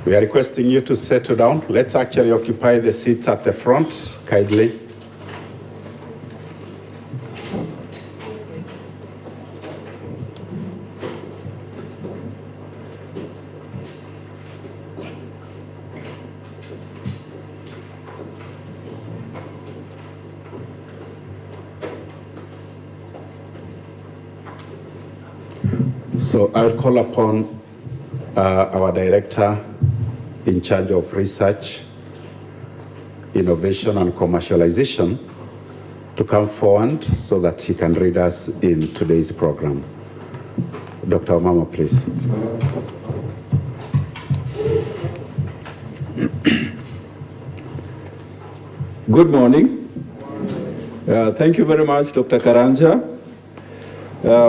We are requesting you to settle down. Let's actually occupy the seats at the front, kindly. So I'll call upon our director in charge of research, innovation, and commercialization to come forward so that he can lead us in today's program. Dr. Omamo, please. Good morning. Thank you very much, Dr. Karanja.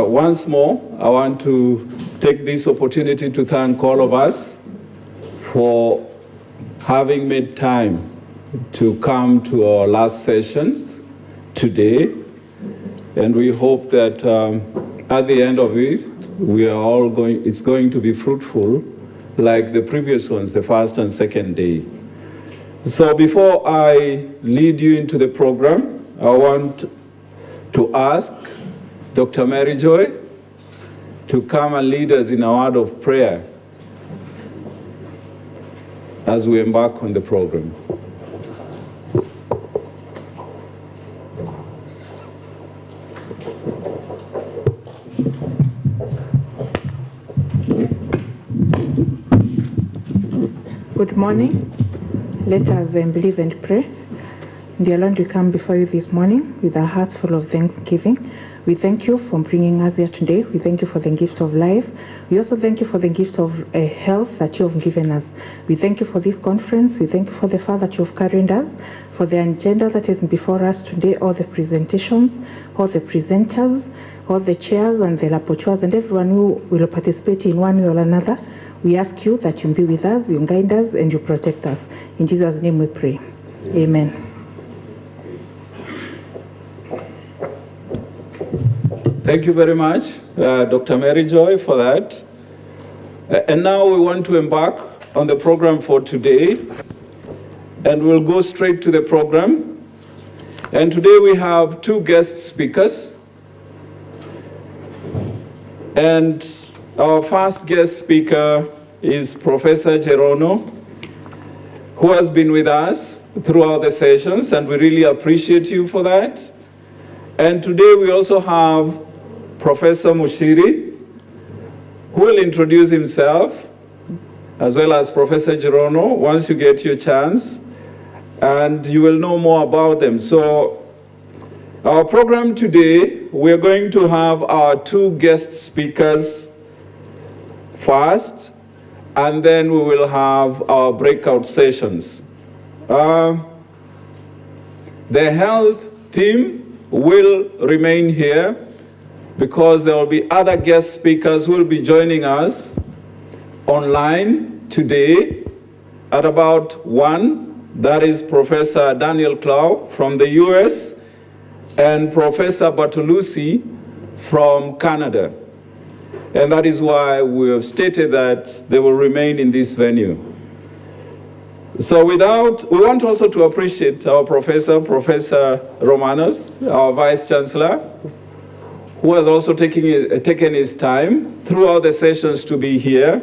Once more, I want to take this opportunity to thank all of us for having made time to come to our last sessions today. And we hope that at the end of it, it's going to be fruitful like the previous ones, the first and second day. So before I lead you into the program, I want to ask Dr. Mary Joy to come and lead us in a word of prayer as we embark on the program. Good morning. Let us believe and pray. Dear Lord, we come before you this morning with our hearts full of thanksgiving. We thank you for bringing us here today. We thank you for the gift of life. We also thank you for the gift of health that you have given us. We thank you for this conference. We thank you for the far that you have carried us, for the agenda that is before us today, all the presentations, all the presenters, all the chairs and the rapporteurs, and everyone who will participate in one way or another. We ask you that you be with us, you guide us, and you protect us. In Jesus' name we pray. Amen. Thank you very much, Dr. Mary Joy, for that. And now we want to embark on the program for today, and we'll go straight to the program. And today we have two guest speakers. And our first guest speaker is Professor Gerono, who has been with us throughout the sessions, and we really appreciate you for that. And today we also have Professor Mushiri, who will introduce himself, as well as Professor Gerono, once you get your chance, and you will know more about them. So our program today, we're going to have our two guest speakers first, and then we will have our breakout sessions. The health theme will remain here because there will be other guest speakers who will be joining us online today at about 1. That is Professor Daniel Clow from the US and Professor Bartolucci from Canada. And that is why we have stated that they will remain in this venue. So we want also to appreciate our Professor Romanos, our Vice Chancellor, who has also taken his time throughout the sessions to be here.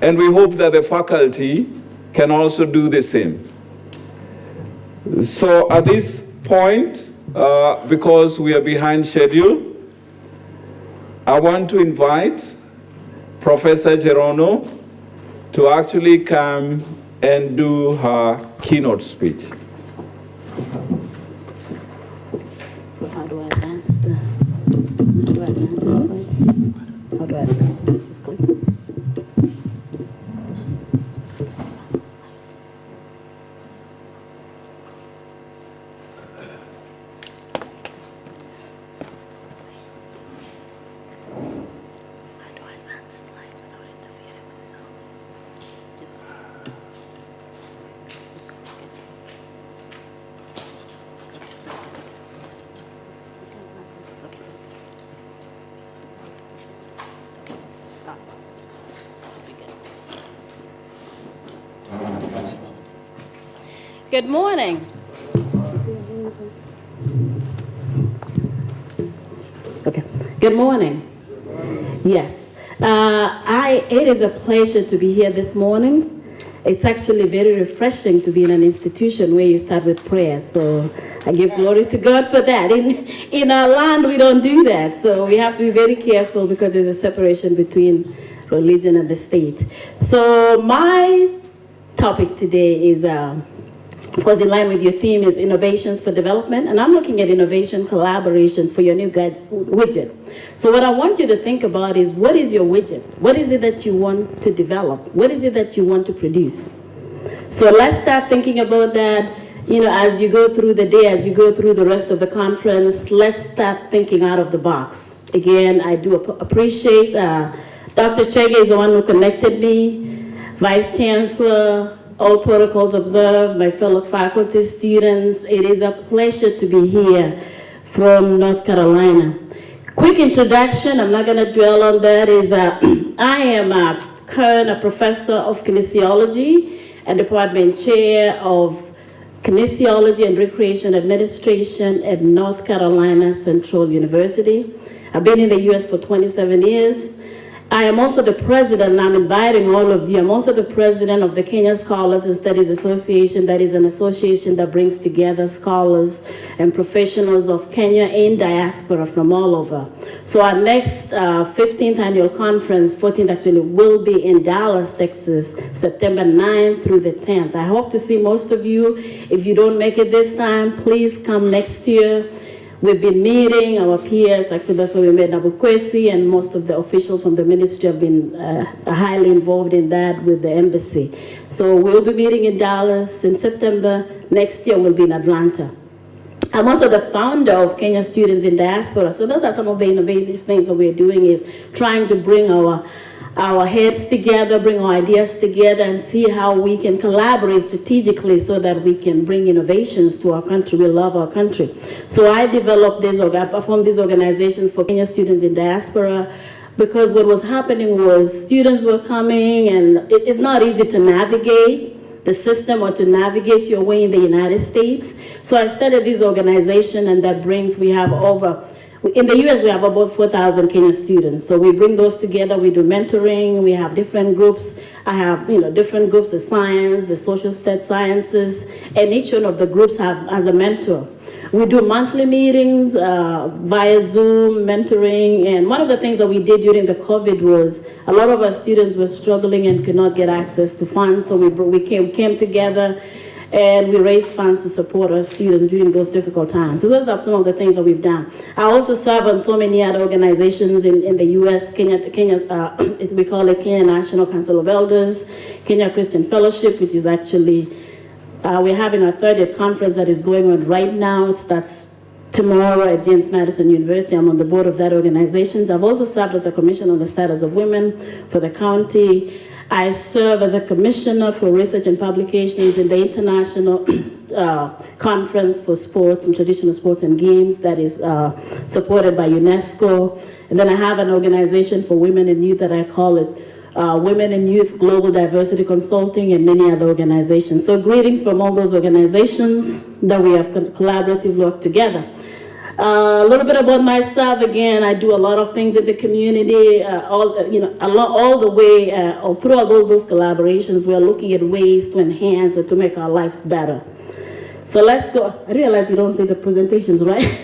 And we hope that the faculty can also do the same. So at this point, because we are behind schedule, I want to invite Professor Gerono to actually come and do her keynote speech. So how do I advance the slide? How do I advance the slide? Just click. Good morning. Okay. Good morning. Yes. It is a pleasure to be here this morning. It's actually very refreshing to be in an institution where you start with prayer. So I give glory to God for that. In our land, we don't do that. So we have to be very careful because there's a separation between religion and the state. So my topic today is, of course, in line with your theme, is innovations for development. And I'm looking at innovation collaborations for your new widget. So what I want you to think about is, what is your widget? What is it that you want to develop? What is it that you want to produce? So let's start thinking about that, as you go through the day, as you go through the rest of the conference. Let's start thinking out of the box. Again, I do appreciate Dr. Chege is the one who connected me, Vice Chancellor, all protocols observed, my fellow faculty, students. It is a pleasure to be here from North Carolina. Quick introduction, I'm not going to dwell on that, is I am a professor of kinesiology and department chair of kinesiology and recreation administration at North Carolina Central University. I've been in the U.S. for 27 years. I am also the president, and I'm inviting all of you, I'm also the president of the Kenya Scholars and Studies Association. That is an association that brings together scholars and professionals of Kenya in diaspora from all over. So our next 15th annual conference, 14th actually, will be in Dallas, Texas, September 9th through the 10th. I hope to see most of you. If you don't make it this time, please come next year. We've been meeting, our peers, actually that's where we met Nabukwesi, and most of the officials from the ministry have been highly involved in that with the embassy. So we'll be meeting in Dallas in September. Next year we'll be in Atlanta. I'm also the founder of Kenya Students in Diaspora. So those are some of the innovative things that we're doing, is trying to bring our heads together, bring our ideas together, and see how we can collaborate strategically so that we can bring innovations to our country. We love our country. So I formed these organizations for Kenya Students in Diaspora, because what was happening was students were coming, and it's not easy to navigate the system or to navigate your way in the United States. So I started this organization, and that brings, in the US, we have about 4,000 Kenya students. So we bring those together, we do mentoring, we have different groups. I have, different groups of science, the social sciences, and each one of the groups has a mentor. We do monthly meetings via Zoom, mentoring, and one of the things that we did during the COVID was a lot of our students were struggling and could not get access to funds, so we came together and we raise funds to support our students during those difficult times. So those are some of the things that we've done. I also serve on so many other organizations in the US, Kenya, we call it Kenya National Council of Elders, Kenya Christian Fellowship, which is actually, we're having our 30th conference that is going on right now. It starts tomorrow at James Madison University. I'm on the board of that organization. I've also served as a commissioner on the status of women for the county. I serve as a commissioner for research and publications in the International Conference for Sports and Traditional Sports and Games that is supported by UNESCO. And then I have an organization for women and youth that I call it Women and Youth Global Diversity Consulting, and many other organizations. So greetings from all those organizations that we have collaboratively worked together. A little bit about myself. Again, I do a lot of things in the community. All the way throughout all those collaborations, we're looking at ways to enhance or to make our lives better. So let's go. I realize you don't see the presentations, right?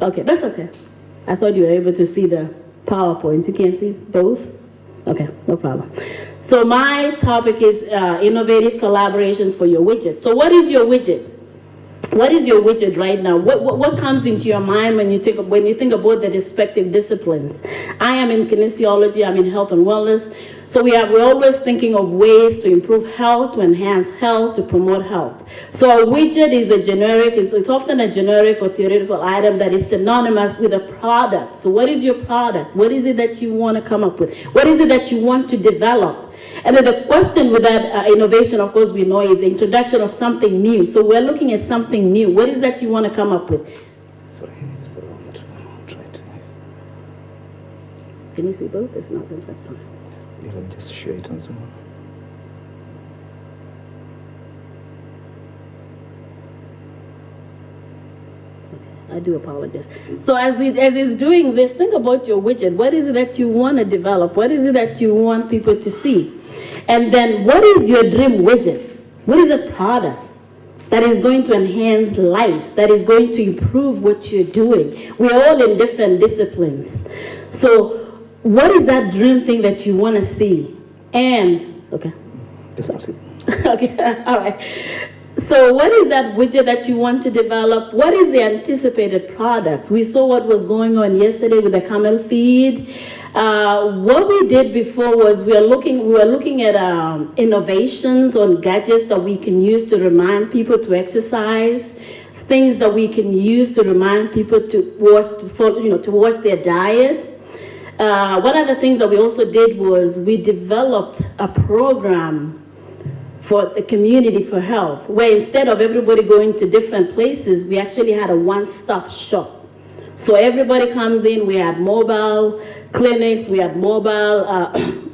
Okay, that's okay. I thought you were able to see the PowerPoints. You can't see both? Okay, no problem. So my topic is innovative collaborations for your widget. So what is your widget? What is your widget right now? What comes into your mind when you think about the respective disciplines? I am in kinesiology, I'm in health and wellness. So we're always thinking of ways to improve health, to enhance health, to promote health. So a widget is it's often a generic or theoretical item that is synonymous with a product. So what is your product? What is it that you want to come up with? What is it that you want to develop? And then the question with that innovation, of course, we know is the introduction of something new. So we're looking at something new. What is that you want to come up with? Sorry, just a moment. Try to. Can you see both? It's not good. That's fine. You can just share it on Zoom. I do apologize. So as it's doing this, think about your widget. What is it that you want to develop? What is it that you want people to see? And then what is your dream widget? What is a product that is going to enhance lives, that is going to improve what you're doing? We're all in different disciplines. So what is that dream thing that you want to see? And, okay. Okay, all right. So what is that widget that you want to develop? What is the anticipated products? We saw what was going on yesterday with the camel feed. What we did before was we were looking at innovations on gadgets that we can use to remind people to exercise, things that we can use to remind people to watch their diet. One of the things that we also did was we developed a program for the community for health, where instead of everybody going to different places, we actually had a one-stop shop. So everybody comes in, we had mobile clinics, we had mobile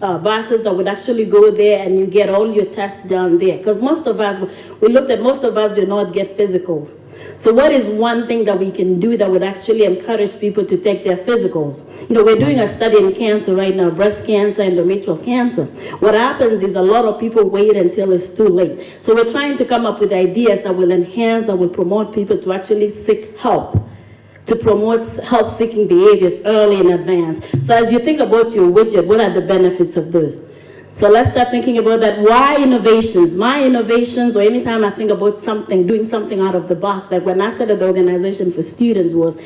buses that would actually go there and you get all your tests done there. Because most of us do not get physicals. So what is one thing that we can do that would actually encourage people to take their physicals? You know, we're doing a study in cancer right now, breast cancer, endometrial cancer. What happens is a lot of people wait until it's too late. So we're trying to come up with ideas that will enhance, that will promote people to actually seek help, to promote help-seeking behaviors early in advance. So as you think about your widget, what are the benefits of those? So let's start thinking about that. Why innovations? My innovations, or anytime I think about something, doing something out of the box, like when I started the organization for students, was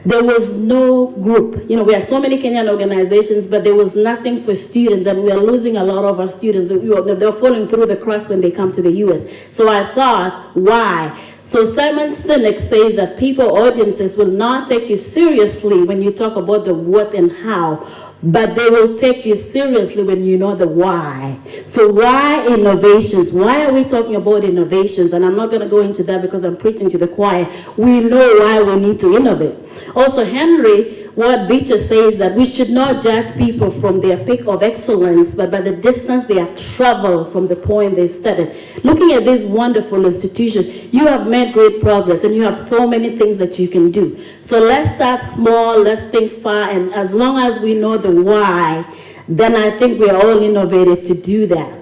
there was no group. You know, we had so many Kenyan organizations, but there was nothing for students, and we are losing a lot of our students. They're falling through the cracks when they come to the US. So I thought, why? So Simon Sinek says that audiences will not take you seriously when you talk about the what and how, but they will take you seriously when you know the why. So why innovations? Why are we talking about innovations? And I'm not going to go into that because I'm preaching to the choir. We know why we need to innovate. Also, Henry Ward Beecher says that we should not judge people from their peak of excellence, but by the distance they have traveled from the point they started. Looking at this wonderful institution, you have made great progress and you have so many things that you can do. So let's start small, let's think far, and as long as we know the why, then I think we are all innovated to do that.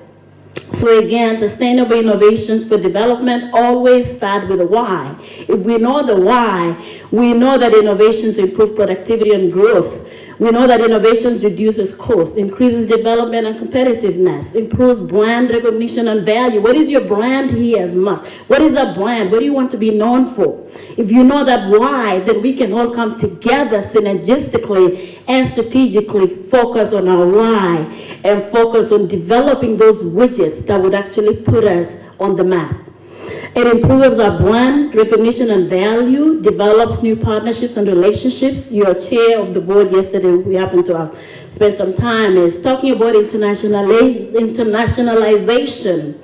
So again, sustainable innovations for development always start with a why. If we know the why, we know that innovations improve productivity and growth. We know that innovations reduces cost, increases development and competitiveness, improves brand recognition and value. What is your brand here as must? What is a brand? What do you want to be known for? If you know that why, then we can all come together synergistically and strategically focus on our why and focus on developing those widgets that would actually put us on the map. It improves our brand recognition and value, develops new partnerships and relationships. Your chair of the board yesterday, we happened to have spent some time, is talking about internationalization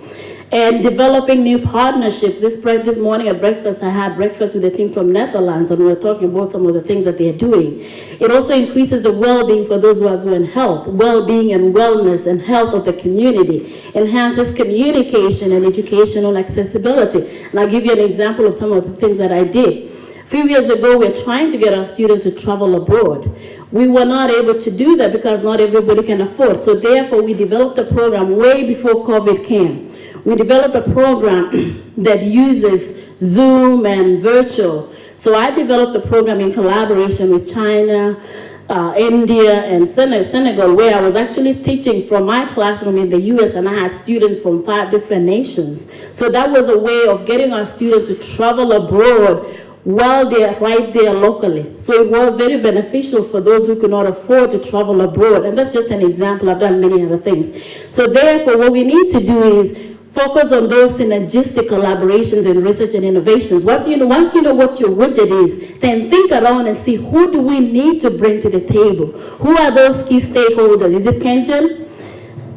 and developing new partnerships. This morning at breakfast, I had breakfast with a team from Netherlands, and we were talking about some of the things that they are doing. It also increases the well-being for those who are in health, well-being and wellness and health of the community, enhances communication and educational accessibility. And I'll give you an example of some of the things that I did. A few years ago, we were trying to get our students to travel abroad. We were not able to do that because not everybody can afford. So therefore, we developed a program way before COVID came. We developed a program that uses Zoom and virtual. So I developed a program in collaboration with China, India, and Senegal, where I was actually teaching from my classroom in the US, and I had students from 5 different nations. So that was a way of getting our students to travel abroad while they're right there locally. So it was very beneficial for those who could not afford to travel abroad. And that's just an example. I've done many other things. So therefore, what we need to do is focus on those synergistic collaborations in research and innovations. Once you know what your widget is, then think around and see, who do we need to bring to the table? Who are those key stakeholders? Is it Kenyan?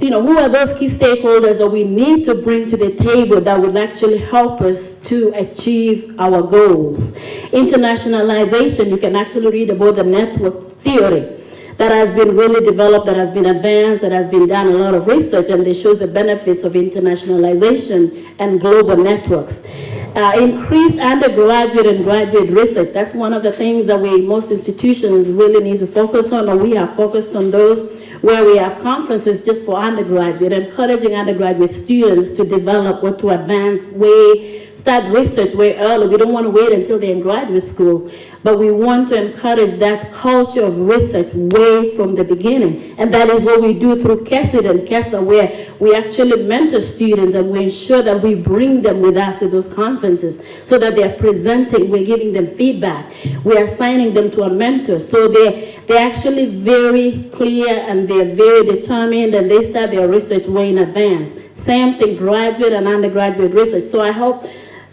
Who are those key stakeholders that we need to bring to the table that would actually help us to achieve our goals? Internationalization, you can actually read about the network theory that has been really developed, that has been advanced, that has been done a lot of research, and it shows the benefits of internationalization and global networks. Increased undergraduate and graduate research. That's one of the things that most institutions really need to focus on, or we have focused on those, where we have conferences just for undergraduate, encouraging undergraduate students to develop or to advance start research way early. We don't want to wait until they're in graduate school, but we want to encourage that culture of research way from the beginning. And that is what we do through KESID and KESA, where we actually mentor students and we ensure that we bring them with us to those conferences so that they're presenting, we're giving them feedback, we're assigning them to a mentor. So they're actually very clear and they're very determined, and they start their research way in advance. Same thing, graduate and undergraduate research. So I hope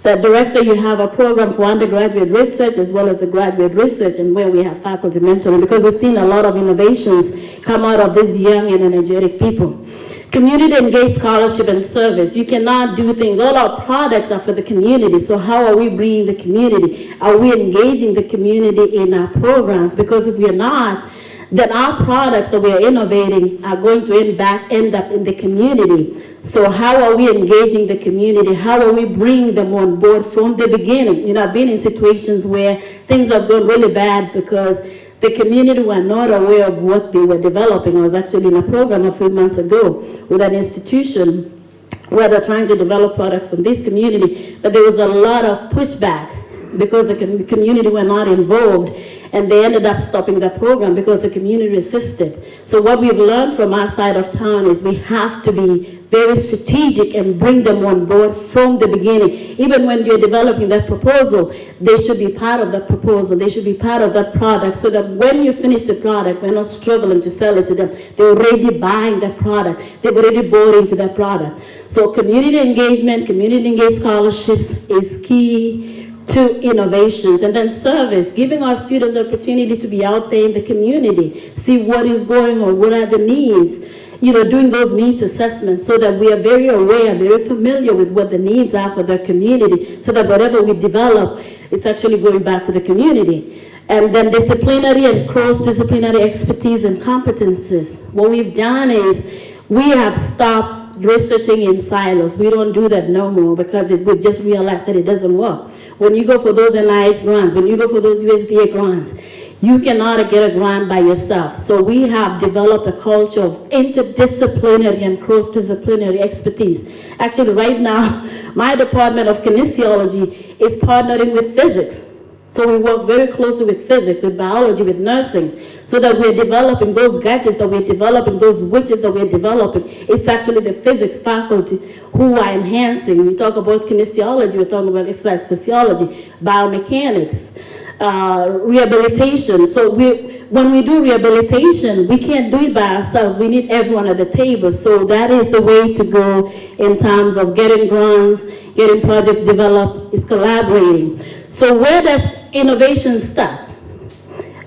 that, Director, you have a program for undergraduate research as well as the graduate research, and where we have faculty mentoring, because we've seen a lot of innovations come out of these young and energetic people. Community engaged scholarship and service. You cannot do things. All our products are for the community. So how are we bringing the community? Are we engaging the community in our programs? Because if we're not, then our products that we are innovating are going to end up in the community. So how are we engaging the community? How are we bringing them on board from the beginning? You know, I've been in situations where things have gone really bad because the community were not aware of what they were developing. I was actually in a program a few months ago with an institution where they're trying to develop products from this community, but there was a lot of pushback because the community were not involved, and they ended up stopping the program because the community resisted. So what we've learned from our side of town is we have to be very strategic and bring them on board from the beginning. Even when you're developing that proposal, they should be part of that proposal. They should be part of that product, so that when you finish the product, we're not struggling to sell it to them. They're already buying that product. They've already bought into that product. So community engagement, community engaged scholarships is key to innovations. And then service, giving our students the opportunity to be out there in the community, see what is going on, what are the needs, you know, doing those needs assessments so that we are very aware, very familiar with what the needs are for the community, so that whatever we develop, it's actually going back to the community. And then disciplinary and cross-disciplinary expertise and competencies. What we've done is we have stopped researching in silos. We don't do that no more because we've just realized that it doesn't work. When you go for those NIH grants, when you go for those USDA grants, you cannot get a grant by yourself. So we have developed a culture of interdisciplinary and cross-disciplinary expertise. Actually, right now, my department of kinesiology is partnering with physics. So we work very closely with physics, with biology, with nursing, so that we're developing those gadgets that we're developing, those widgets that we're developing. It's actually the physics faculty who are enhancing. We talk about kinesiology, we're talking about exercise physiology, biomechanics, rehabilitation. So when we do rehabilitation, we can't do it by ourselves. We need everyone at the table. So that is the way to go in terms of getting grants, getting projects developed, is collaborating. So where does innovation start?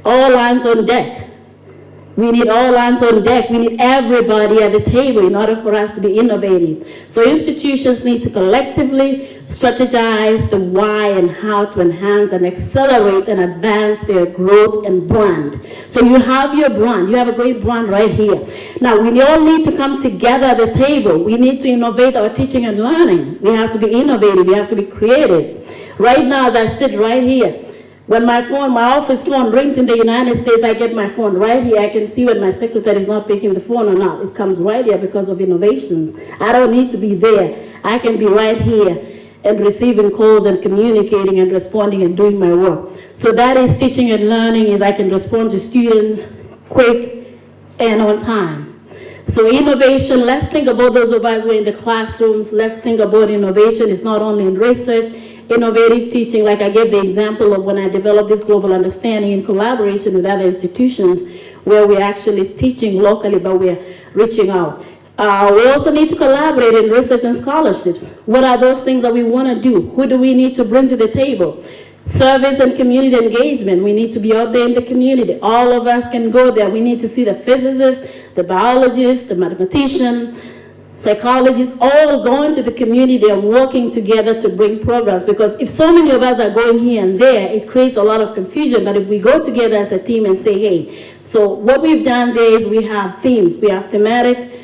All hands on deck. We need all hands on deck. We need everybody at the table in order for us to be innovative. So institutions need to collectively strategize the why and how to enhance and accelerate and advance their growth and brand. So you have your brand. You have a great brand right here. Now, we all need to come together at the table. We need to innovate our teaching and learning. We have to be innovative. We have to be creative. Right now, as I sit right here, when my office phone rings in the United States, I get my phone right here. I can see when my secretary is not picking the phone or not. It comes right here because of innovations. I don't need to be there. I can be right here and receiving calls and communicating and responding and doing my work. So that is teaching and learning, is I can respond to students quick and on time. So innovation, let's think about those of us who are in the classrooms. Let's think about innovation. It's not only in research, innovative teaching, like I gave the example of when I developed this global understanding in collaboration with other institutions where we're actually teaching locally, but we're reaching out. We also need to collaborate in research and scholarships. What are those things that we want to do? Who do we need to bring to the table? Service and community engagement. We need to be out there in the community. All of us can go there. We need to see the physicists, the biologists, the mathematician, psychologists, all going to the community and working together to bring progress. Because if so many of us are going here and there, it creates a lot of confusion. But if we go together as a team and say, hey, so what we've done there is we have themes. We have thematic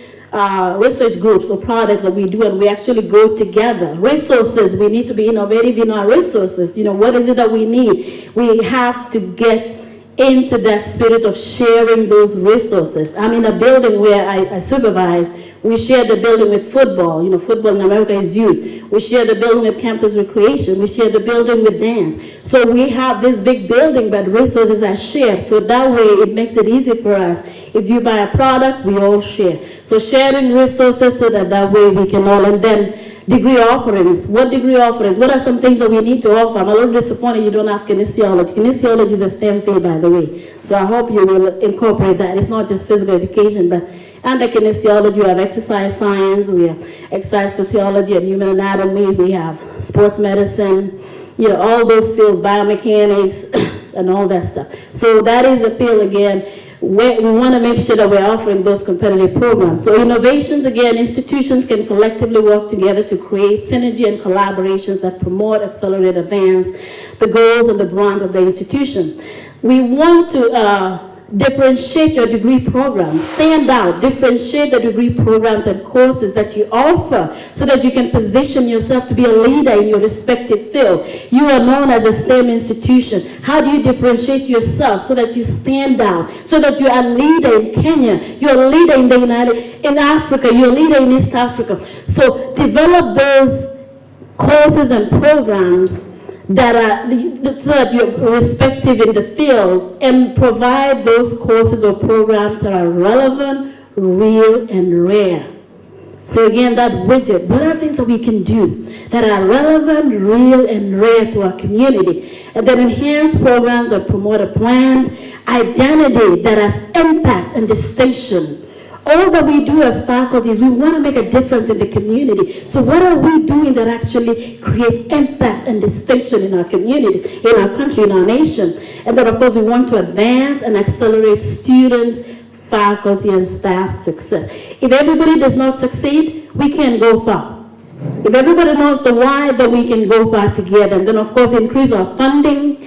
research groups or products that we do, and we actually go together. Resources, we need to be innovative in our resources. What is it that we need? We have to get into that spirit of sharing those resources. I'm in a building where I supervise. We share the building with football. Football in America is youth. We share the building with campus recreation. We share the building with dance. So we have this big building, but resources are shared. So that way it makes it easy for us. If you buy a product, we all share. So sharing resources so that way we can all, and then degree offerings. What degree offerings? What are some things that we need to offer? I'm a little disappointed you don't have kinesiology. Kinesiology is a STEM field, by the way. So I hope you will incorporate that. It's not just physical education, but under kinesiology, we have exercise science, we have exercise physiology and human anatomy, we have sports medicine, all those fields, biomechanics, and all that stuff. So that is a field, again, where we want to make sure that we're offering those competitive programs. So innovations, again, institutions can collectively work together to create synergy and collaborations that promote, accelerate, advance the goals and the brand of the institution. We want to differentiate your degree programs, stand out, differentiate the degree programs and courses that you offer so that you can position yourself to be a leader in your respective field. You are known as a STEM institution. How do you differentiate yourself so that you stand out, so that you are a leader in Kenya, you're a leader in Africa, you're a leader in East Africa. So develop those courses and programs that are so that you're respective in the field, and provide those courses or programs that are relevant, real, and rare. So again, that widget, what are things that we can do that are relevant, real, and rare to our community? And then enhance programs that promote a brand identity that has impact and distinction. All that we do as faculties, we want to make a difference in the community. So what are we doing that actually creates impact and distinction in our communities, in our country, in our nation? And then, of course, we want to advance and accelerate students, faculty, and staff success. If everybody does not succeed, we can't go far. If everybody knows the why, then we can go far together. And then, of course, increase our funding,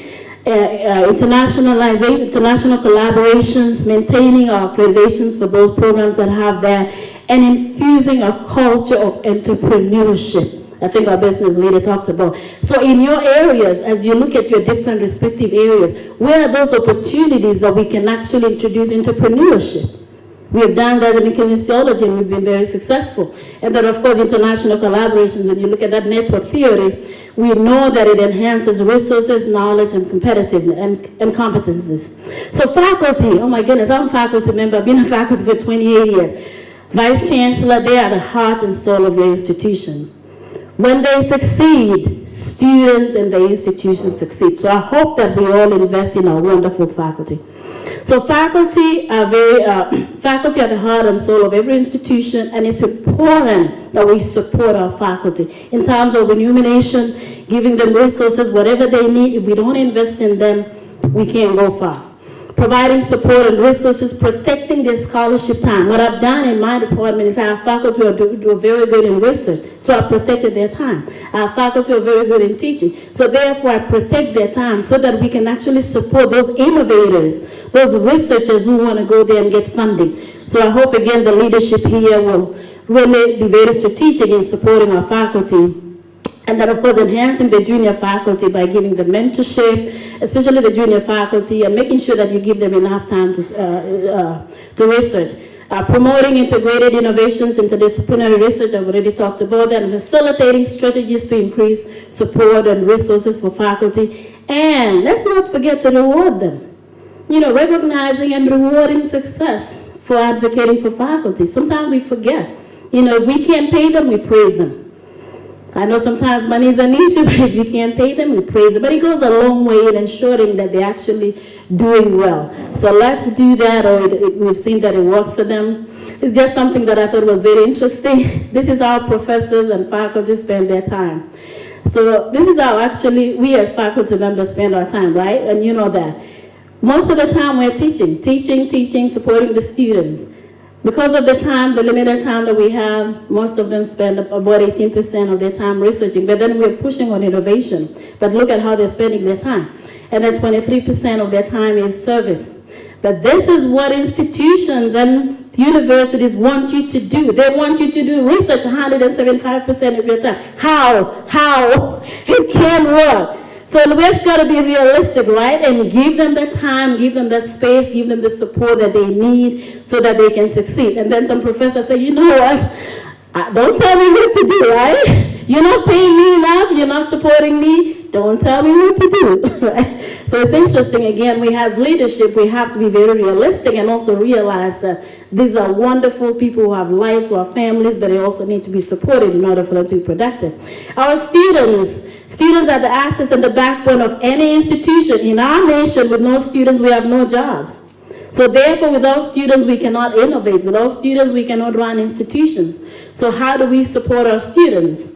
internationalization, international collaborations, maintaining our accreditations for those programs that have that, and infusing a culture of entrepreneurship. I think our business leader talked about. So in your areas, as you look at your different respective areas, where are those opportunities that we can actually introduce entrepreneurship? We have done that in kinesiology and we've been very successful. And then, of course, international collaborations, when you look at that network theory, we know that it enhances resources, knowledge, and competitiveness and competencies. So faculty, oh my goodness, I'm a faculty member. I've been a faculty for 28 years. Vice Chancellor, they are the heart and soul of your institution. When they succeed, students and the institution succeed. So I hope that we all invest in our wonderful faculty. So faculty are faculty are the heart and soul of every institution, and it's important that we support our faculty in terms of remuneration, giving them resources, whatever they need. If we don't invest in them, we can't go far. Providing support and resources, protecting their scholarship time. What I've done in my department is our faculty are very good in research, so I protected their time. Our faculty are very good in teaching, so therefore I protect their time so that we can actually support those innovators, those researchers who want to go there and get funding. So I hope, again, the leadership here will really be very strategic in supporting our faculty. And then, of course, enhancing the junior faculty by giving them mentorship, especially the junior faculty, and making sure that you give them enough time to research. Promoting integrated innovations, interdisciplinary research, I've already talked about that, and facilitating strategies to increase support and resources for faculty. And let's not forget to reward them. Recognizing and rewarding success for advocating for faculty. Sometimes we forget. If we can't pay them, we praise them. I know sometimes money is an issue, but if you can't pay them, we praise them. But it goes a long way in ensuring that they're actually doing well. So let's do that, or we've seen that it works for them. It's just something that I thought was very interesting. This is how professors and faculty spend their time. So this is how actually we as faculty members spend our time, right? And you know that. Most of the time we're teaching, supporting the students. Because of the time, the limited time that we have, most of them spend about 18% of their time researching, but then we're pushing on innovation. But look at how they're spending their time. And then 23% of their time is service. But this is what institutions and universities want you to do. They want you to do research 175% of your time. How? It can't work. So we've got to be realistic, right? And give them the time, give them the space, give them the support that they need so that they can succeed. And then some professors say, you know what? Don't tell me what to do, right? You're not paying me enough, you're not supporting me, don't tell me what to do, right? So it's interesting, again, we as leadership, we have to be very realistic and also realize that these are wonderful people who have lives, who have families, but they also need to be supported in order for them to be productive. Our students are the assets and the backbone of any institution. In our nation, with no students, we have no jobs. So therefore, without students, we cannot innovate. Without students, we cannot run institutions. So how do we support our students?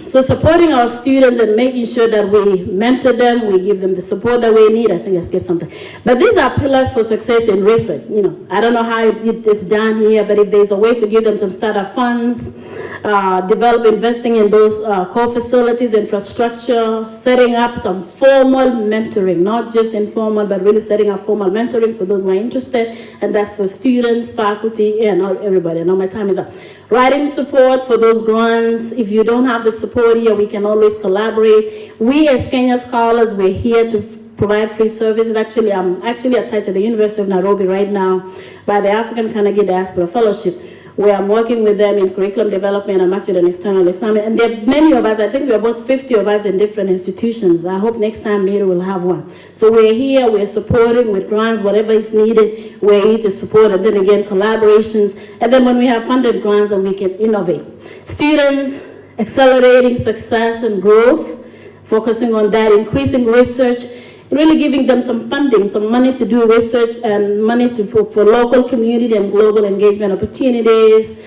So supporting our students and making sure that we mentor them, we give them the support that we need. I think I skipped something. But these are pillars for success in research. You know, I don't know how it's done here, but if there's a way to give them some startup funds, investing in those core facilities, infrastructure, setting up some formal mentoring, not just informal, but really setting up formal mentoring for those who are interested, and that's for students, faculty, and everybody. I know my time is up. Writing support for those grants. If you don't have the support here, we can always collaborate. We as Kenya scholars, we're here to provide free services. Actually, I'm attached to the University of Nairobi right now by the African Carnegie Diaspora Fellowship, where I'm working with them in curriculum development. I'm actually an external examiner. And there are many of us, I think we're about 50 of us in different institutions. I hope next time Meru will have one. So we're here, we're supporting with grants, whatever is needed, we're here to support, and then again, collaborations. And then when we have funded grants, then we can innovate. Students, accelerating success and growth, focusing on that, increasing research, really giving them some funding, some money to do research and money for local community and global engagement opportunities,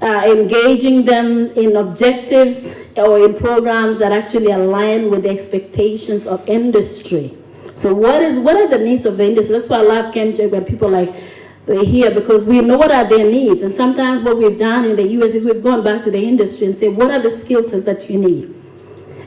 engaging them in objectives or in programs that actually align with the expectations of industry. So what are the needs of the industry? That's why I love Kenji when people they're here, because we know what are their needs. And sometimes what we've done in the US is we've gone back to the industry and say, what are the skill sets that you need?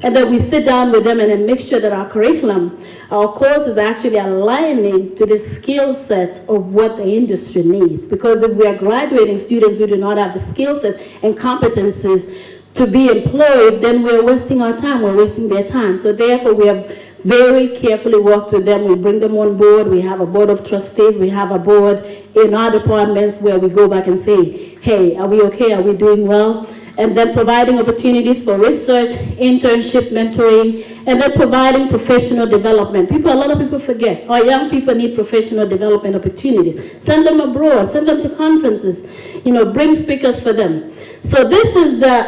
And then we sit down with them and then make sure that our curriculum, our course is actually aligning to the skill sets of what the industry needs. Because if we are graduating students who do not have the skill sets and competencies to be employed, then we're wasting our time, we're wasting their time. So therefore, we have very carefully worked with them. We bring them on board. We have a board of trustees. We have a board in our departments where we go back and say, hey, are we okay? Are we doing well? And then providing opportunities for research, internship, mentoring, and then providing professional development. A lot of people forget, our young people need professional development opportunities. Send them abroad, send them to conferences, bring speakers for them. So this is the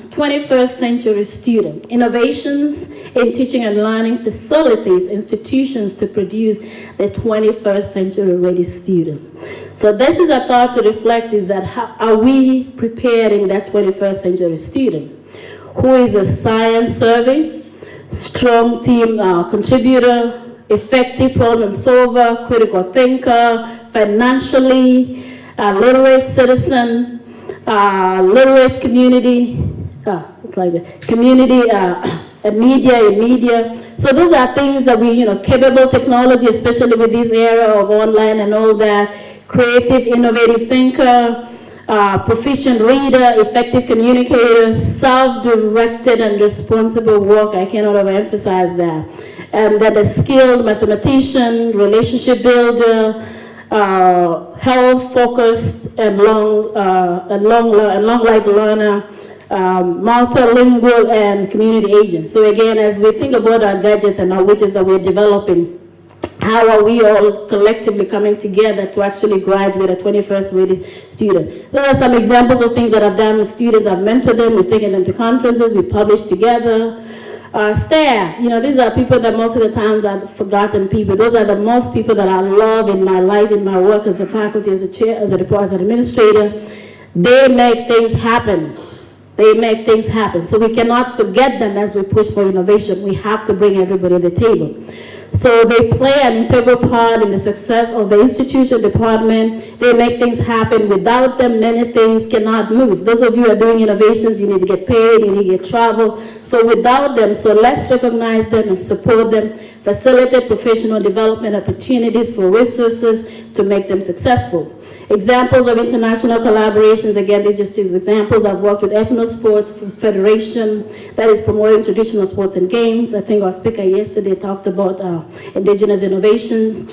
21st century student. Innovations in teaching and learning facilities, institutions to produce the 21st century ready student. So this is a thought to reflect, is that how are we preparing that 21st century student who is a science survey, strong team contributor, effective problem solver, critical thinker, financially literate citizen, literate community, in media. So those are things that we, capable technology, especially with this era of online and all that, creative, innovative thinker, proficient reader, effective communicator, self-directed and responsible work. I cannot overemphasize that. And then a skilled mathematician, relationship builder, health-focused and long life learner, multilingual and community agents. So again, as we think about our gadgets and our widgets that we're developing, how are we all collectively coming together to actually graduate a 21st ready student? There are some examples of things that I've done with students. I've mentored them, we've taken them to conferences, we published together. Staff, these are people that most of the times are forgotten people. Those are the most people that I love in my life, in my work as a faculty, as a chair, as an administrator. They make things happen. So we cannot forget them as we push for innovation. We have to bring everybody to the table. So they play an integral part in the success of the institution, department. They make things happen. Without them, many things cannot move. Those of you who are doing innovations, you need to get paid, you need to get travel. So without them, so let's recognize them and support them, facilitate professional development opportunities for resources to make them successful. Examples of international collaborations, again, these are just examples. I've worked with Ethno Sports Federation that is promoting traditional sports and games. I think our speaker yesterday talked about indigenous innovations.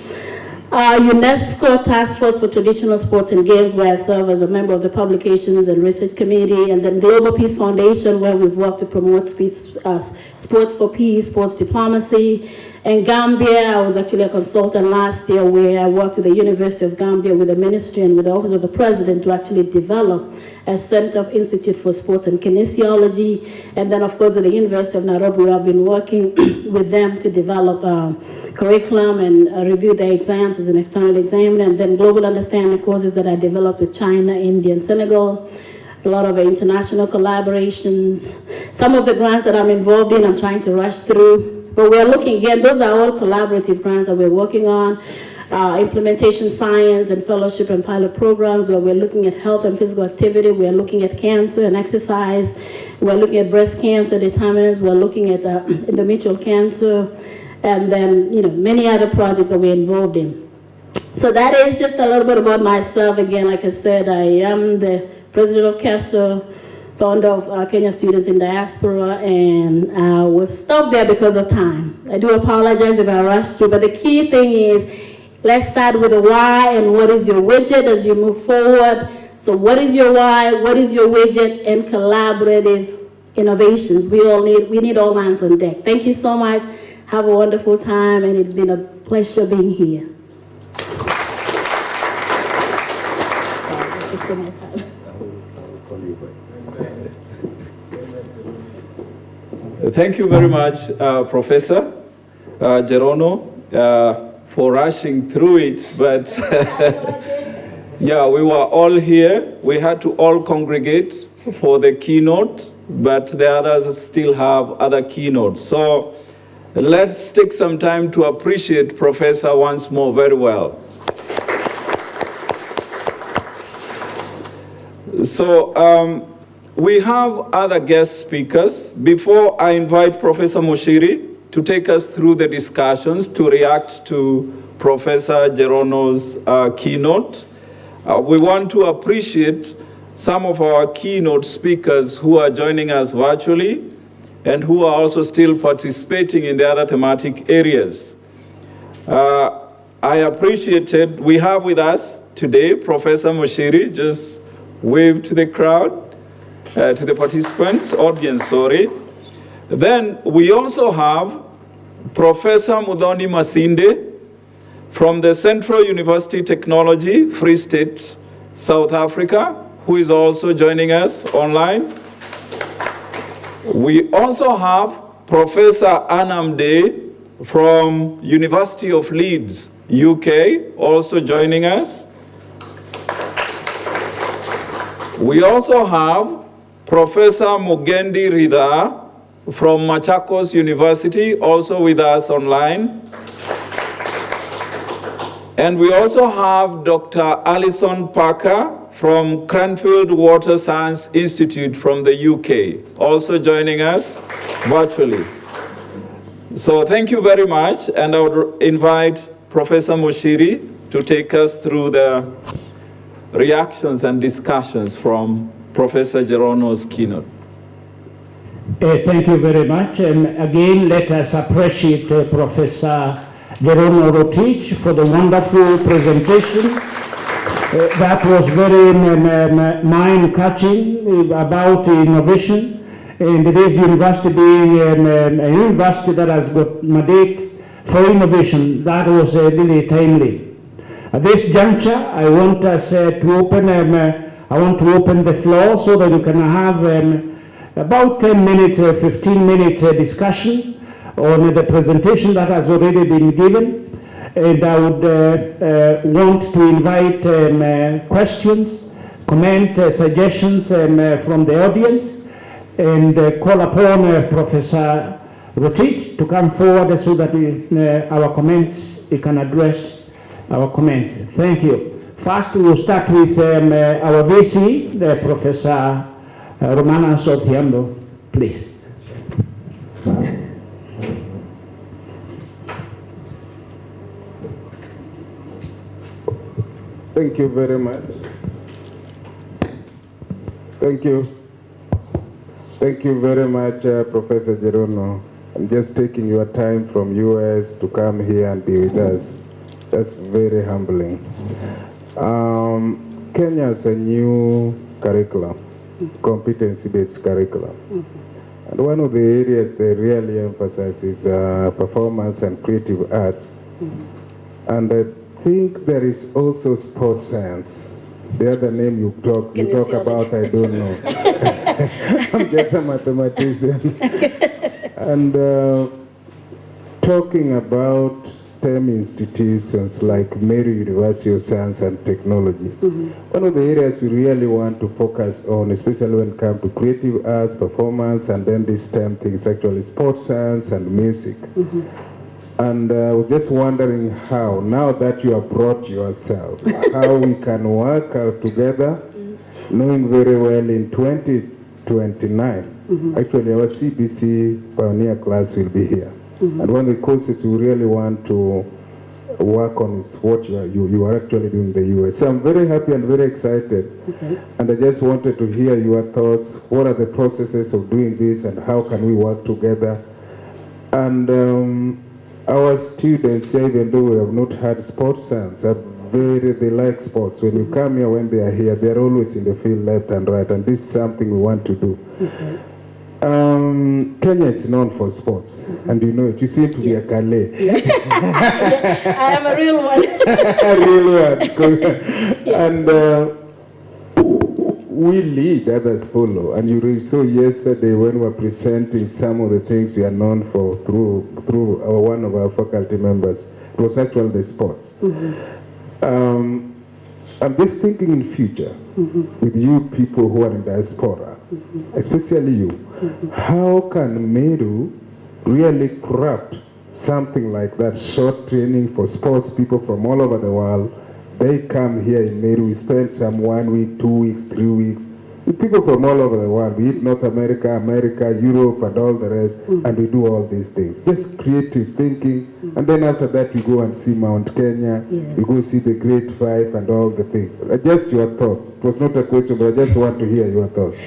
UNESCO Task Force for Traditional Sports and Games, where I serve as a member of the Publications and Research Committee, and then Global Peace Foundation, where we've worked to promote sports for peace, sports diplomacy. In Gambia, I was actually a consultant last year where I worked with the University of Gambia with the ministry and with the Office of the President to actually develop a Center of Institute for Sports and Kinesiology. And then, of course, with the University of Nairobi, I've been working with them to develop curriculum and review their exams as an external examiner. And then global understanding courses that I developed with China, India, and Senegal. A lot of international collaborations. Some of the grants that I'm involved in, I'm trying to rush through. But we're looking, again, those are all collaborative grants that we're working on. Implementation science and fellowship and pilot programs where we're looking at health and physical activity. We're looking at cancer and exercise. We're looking at breast cancer determinants. We're looking at endometrial cancer. And then, many other projects that we're involved in. So that is just a little bit about myself. Again, like I said, I am the president of CASA, founder of Kenya Students in Diaspora, and I will stop there because of time. I do apologize if I rushed through, but the key thing is, let's start with the why and what is your widget as you move forward. So what is your why, what is your widget, and collaborative innovations. We need all hands on deck. Thank you so much. Have a wonderful time, and it's been a pleasure being here. Thanks so much. Thank you very much, Professor Gerono, for rushing through it. But yeah, we were all here. We had to all congregate for the keynote, but the others still have other keynotes. So let's take some time to appreciate Professor once more very well. So we have other guest speakers. Before I invite Professor Mushiri to take us through the discussions, to react to Professor Gerono's keynote, we want to appreciate some of our keynote speakers who are joining us virtually and who are also still participating in the other thematic areas. I appreciated, we have with us today Professor Mushiri. Just wave to the crowd, to the participants, audience, sorry. Then we also have Professor Muthoni Masinde from the Central University Technology, Free State, South Africa, who is also joining us online. We also have Professor Anam Day from University of Leeds, UK, also joining us. We also have Professor Mugendi Ridha from Machakos University, also with us online. And we also have Dr. Alison Parker from Cranfield Water Science Institute from the UK, also joining us virtually. So thank you very much, and I would invite Professor Mushiri to take us through the reactions and discussions from Professor Gerono's keynote. Thank you very much. And again, let us appreciate Professor Gerono Rotich for the wonderful presentation. That was very mind-catching about innovation. And this university being a university that has got mandates for innovation, that was really timely. At this juncture, I want us to open. I want to open the floor so that we can have about 10 minutes, 15 minutes discussion on the presentation that has already been given. And I would want to invite questions, comment, suggestions from the audience, and call upon Professor Rotate to come forward so that our comments, we can address our comments. Thank you. First, we will start with our VC, Professor Romana Sothiambo, please. Thank you very much. Thank you. Thank you very much, Professor Gerono. I'm just taking your time from US to come here and be with us. That's very humbling. Kenya is a new curriculum, competency-based curriculum. And one of the areas they really emphasize is performance and creative arts. And I think there is also sports science. The other name you talk about, I don't know. I'm just a mathematician. And talking about STEM institutions like Meru University of Science and Technology, one of the areas we really want to focus on, especially when it comes to creative arts, performance, and then these STEM things, actually sports science and music. And I was just wondering how, now that you have brought yourself, how we can work out together, knowing very well in 2029, actually our CBC Pioneer class will be here. And one of the courses we really want to work on is what you are actually doing in the US. So I'm very happy and very excited. And I just wanted to hear your thoughts. What are the processes of doing this and how can we work together? And our students, even though we have not had sports science, they like sports. When you come here, when they are here, they're always in the field left and right, and this is something we want to do. Kenya is known for sports, and you know it. You seem to be a Calais. I am a real one. A real one. And we lead, others follow. And you saw yesterday when we were presenting some of the things we are known for through one of our faculty members. It was actually the sports. I'm just thinking in future with you people who are in diaspora, especially you, how can Meru really craft something like that, short training for sports people from all over the world? They come here in Meru, we spend some 1 week, 2 weeks, 3 weeks, with people from all over the world, be it North America, America, Europe, and all the rest, and we do all these things. Just creative thinking, and then after that we go and see Mount Kenya, we go see the Great Five and all the things. Just your thoughts. It was not a question, but I just want to hear your thoughts.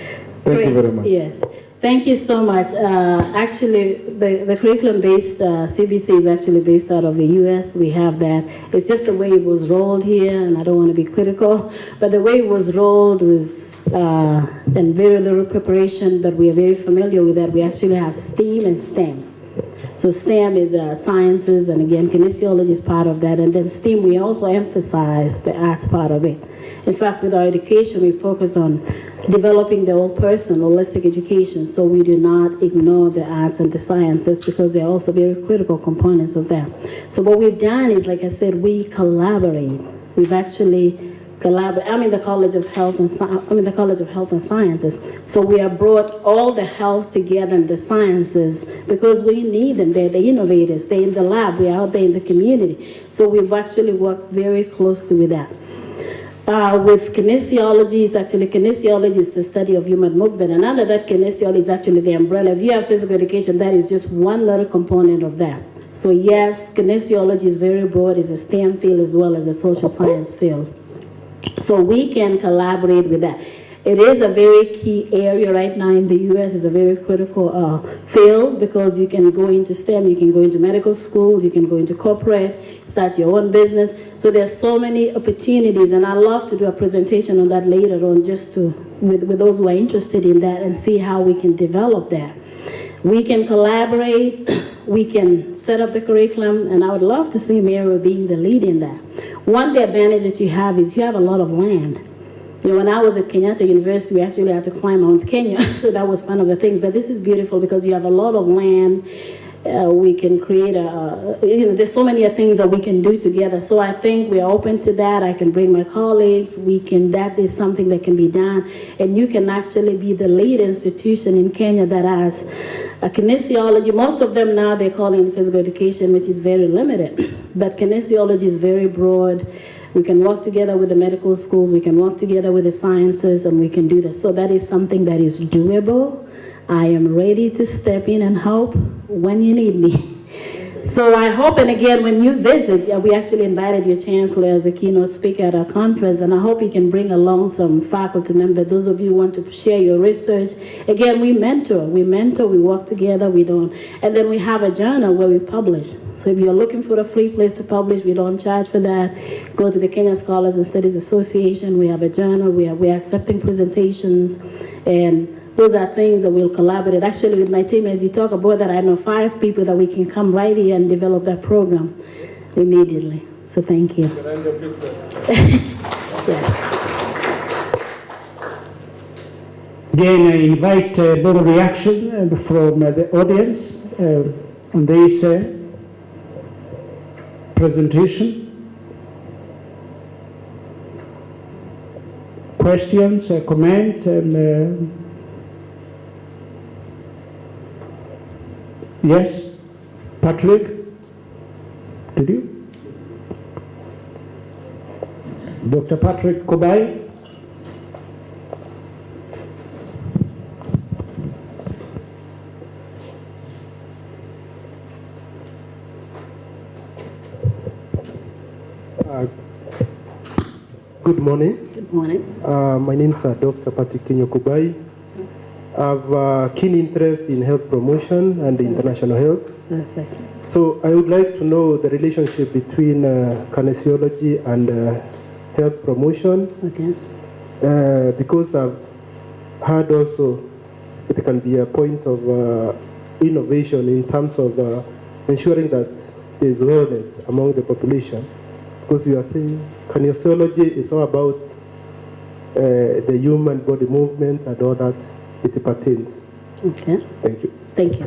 Thank you very much. Yes. Thank you so much. Actually, the curriculum-based CBC is actually based out of the US. We have that. It's just the way it was rolled here, and I don't want to be critical, but the way it was rolled was and very little preparation, but we are very familiar with that. We actually have STEAM and STEM. So STEM is sciences, and again, kinesiology is part of that. And then STEAM, we also emphasize the arts part of it. In fact, with our education, we focus on developing the whole person, holistic education, so we do not ignore the arts and the sciences because they're also very critical components of that. So what we've done is, like I said, we collaborate. We've actually collaborated. I'm in the College of Health and Sciences. So we have brought all the health together and the sciences because we need them. They're the innovators. They're in the lab. We're out there in the community. So we've actually worked very closely with that. With kinesiology, it's actually kinesiology is the study of human movement, and under that kinesiology is actually the umbrella. If you have physical education, that is just one little component of that. So yes, kinesiology is very broad, it's a STEM field as well as a social science field. So we can collaborate with that. It is a very key area right now in the US. It's a very critical field because you can go into STEM, you can go into medical school, you can go into corporate, start your own business. So there's so many opportunities, and I'd love to do a presentation on that later on just to, with those who are interested in that and see how we can develop that. We can collaborate, we can set up the curriculum, and I would love to see Meru being the lead in that. One the advantage that you have is you have a lot of land. You know, when I was at Kenyatta University, we actually had to climb Mount Kenya, so that was one of the things. But this is beautiful because you have a lot of land. We can create there's so many things that we can do together. So I think we're open to that. I can bring my colleagues. That is something that can be done. And you can actually be the lead institution in Kenya that has Kinesiology, most of them now they're calling it physical education, which is very limited. But kinesiology is very broad. We can work together with the medical schools, we can work together with the sciences, and we can do this. So that is something that is doable. I am ready to step in and help when you need me. So I hope, and again, when you visit, we actually invited your chancellor as a keynote speaker at our conference, and I hope you can bring along some faculty members, those of you who want to share your research. Again, we mentor, we work together, and then we have a journal where we publish. So if you're looking for a free place to publish, we don't charge for that. Go to the Kenya Scholars and Studies Association, we have a journal, we're accepting presentations, and those are things that we'll collaborate. Actually, with my team, as you talk about that, I know 5 people that we can come right here and develop that program immediately. So thank you. Yes. Again, I invite more reaction from the audience on this presentation. Questions, comments, and yes, Patrick, did you? Dr. Patrick Kobai. Good morning. Good morning. My name is Dr. Patrick Kubai. I have a keen interest in health promotion and international health. Perfect. So I would like to know the relationship between kinesiology and health promotion. Okay. Because I've heard also it can be a point of innovation in terms of ensuring that there is wellness among the population. Because we are saying kinesiology is all about the human body movement and all that it pertains. Okay. Thank you. Thank you.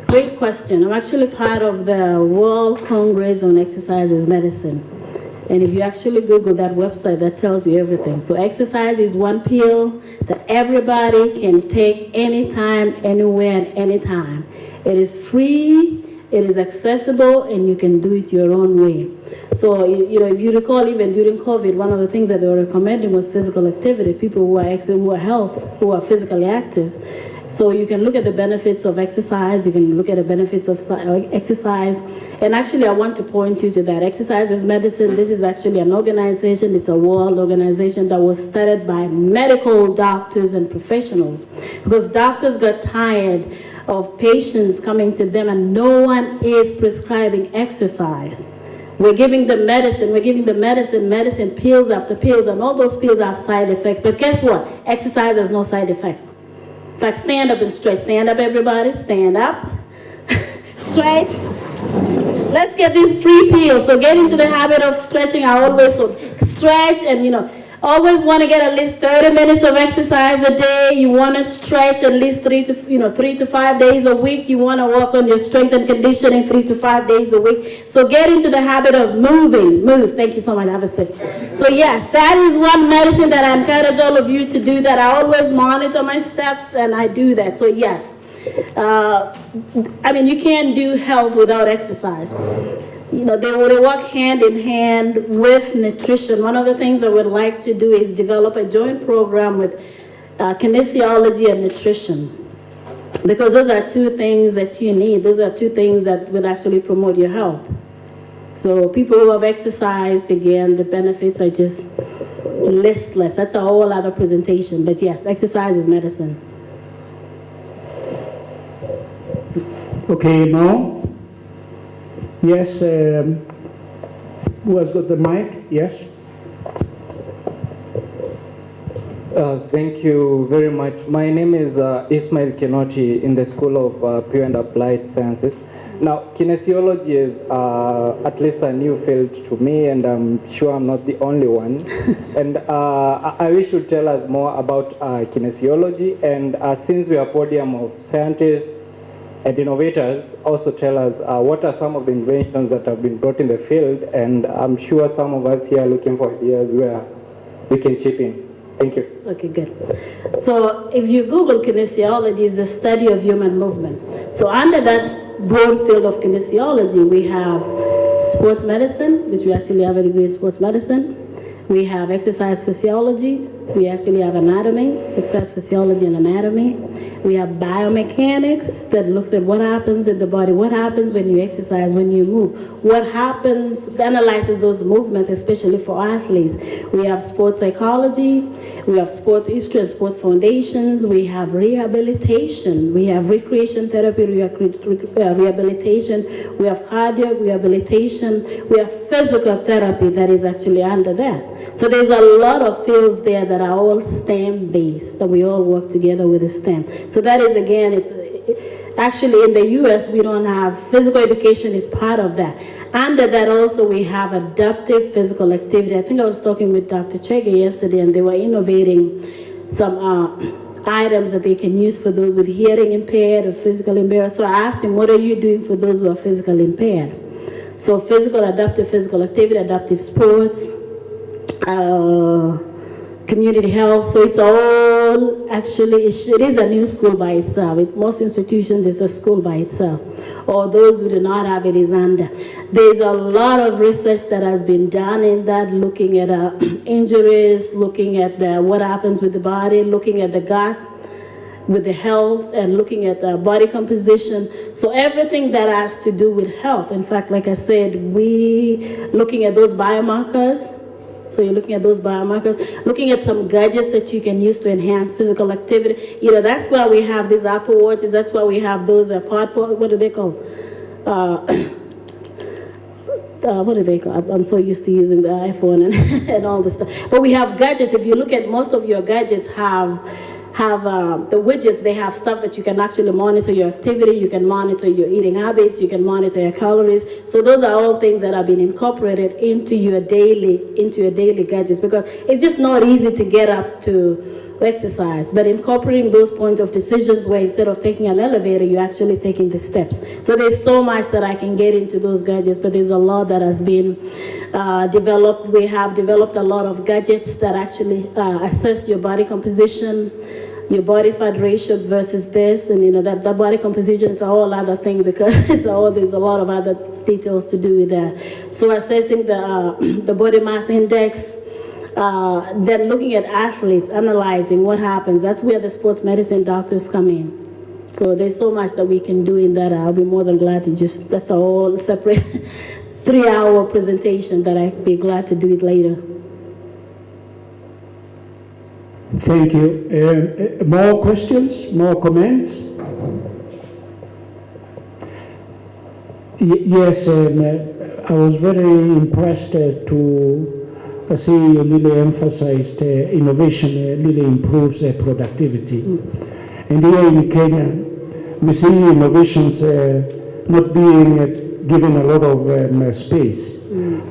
Great question. I'm actually part of the World Congress on Exercise is Medicine. And if you actually Google that website, that tells you everything. So exercise is one pill that everybody can take anytime, anywhere, and anytime. It is free, it is accessible, and you can do it your own way. So, if you recall, even during COVID, one of the things that they were recommending was physical activity, people who are physically active. So you can look at the benefits of exercise, you can look at the benefits of exercise. And actually, I want to point you to that. Exercise is Medicine. This is actually an organization, it's a world organization that was started by medical doctors and professionals. Because doctors got tired of patients coming to them and no one is prescribing exercise. We're giving them medicine, medicine, pills after pills, and all those pills have side effects. But guess what? Exercise has no side effects. In fact, stand up and stretch. Stand up, everybody. Stand up. Stretch. Let's get these free pills. So get into the habit of stretching. I always stretch and, always want to get at least 30 minutes of exercise a day. You want to stretch at least 3 to 5 days a week. You want to work on your strength and conditioning 3 to 5 days a week. So get into the habit of moving. Move. Thank you so much. Have a seat. So yes, that is one medicine that I encourage all of you to do that. I always monitor my steps and I do that. So yes, you can't do health without exercise. They would work hand in hand with nutrition. One of the things I would like to do is develop a joint program with kinesiology and nutrition. Because those are two things that you need. Those are two things that will actually promote your health. So people who have exercised, again, the benefits are just listless. That's a whole other presentation. But yes, exercise is medicine. Okay, now. Yes, who has got the mic? Yes. Thank you very much. My name is Ismail Kinoti in the School of Pure and Applied Sciences. Now, kinesiology is at least a new field to me, and I'm sure I'm not the only one. And I wish you tell us more about kinesiology, and since we are a podium of scientists and innovators, also tell us what are some of the inventions that have been brought in the field, and I'm sure some of us here are looking for ideas where we can chip in. Thank you. Okay, good. So if you Google kinesiology, is the study of human movement. So under that broad field of kinesiology, we have sports medicine, which we actually have a degree in sports medicine. We have exercise physiology. We actually have anatomy, exercise physiology and anatomy. We have biomechanics that looks at what happens in the body, what happens when you exercise, when you move, what happens, analyzes those movements, especially for athletes. We have sports psychology, we have sports history and sports foundations, we have rehabilitation, we have recreation therapy, rehabilitation, we have cardiac rehabilitation, we have physical therapy that is actually under that. So there's a lot of fields there that are all STEM-based, that we all work together with the STEM. So that is, again, actually in the US, we don't have, physical education is part of that. Under that also, we have adaptive physical activity. I think I was talking with Dr. Chege yesterday, and they were innovating some items that they can use for those with hearing impaired or physical impaired. So I asked him, what are you doing for those who are physically impaired? So adaptive physical activity, adaptive sports, community health. So it's all actually, it is a new school by itself. With most institutions, it's a school by itself. Or those who do not have it is under. There's a lot of research that has been done in that, looking at injuries, looking at what happens with the body, looking at the gut, with the health, and looking at the body composition. So everything that has to do with health. In fact, like I said, looking at those biomarkers. So you're looking at those biomarkers, looking at some gadgets that you can use to enhance physical activity. You know, that's why we have these Apple Watches. That's why we have those what do they call? What do they call? I'm so used to using the iPhone and all this stuff. But we have gadgets. If you look at most of your gadgets have the widgets, they have stuff that you can actually monitor your activity, you can monitor your eating habits, you can monitor your calories. So those are all things that have been incorporated into your daily gadgets, because it's just not easy to get up to exercise, but incorporating those points of decisions where instead of taking an elevator, you're actually taking the steps. So there's so much that I can get into those gadgets, but there's a lot that has been developed. We have developed a lot of gadgets that actually assess your body composition, your body fat ratio versus this, and you know that body composition is a whole other thing, because there's a lot of other details to do with that. So assessing the body mass index, then looking at athletes, analyzing what happens. That's where the sports medicine doctors come in. So there's so much that we can do in that. I'll be more than glad to that's a whole separate 3-hour presentation that I'd be glad to do it later. Thank you. More questions? More comments? Yes, I was very impressed to see you really emphasized innovation really improves productivity. And here in Kenya, we see innovations not being given a lot of space.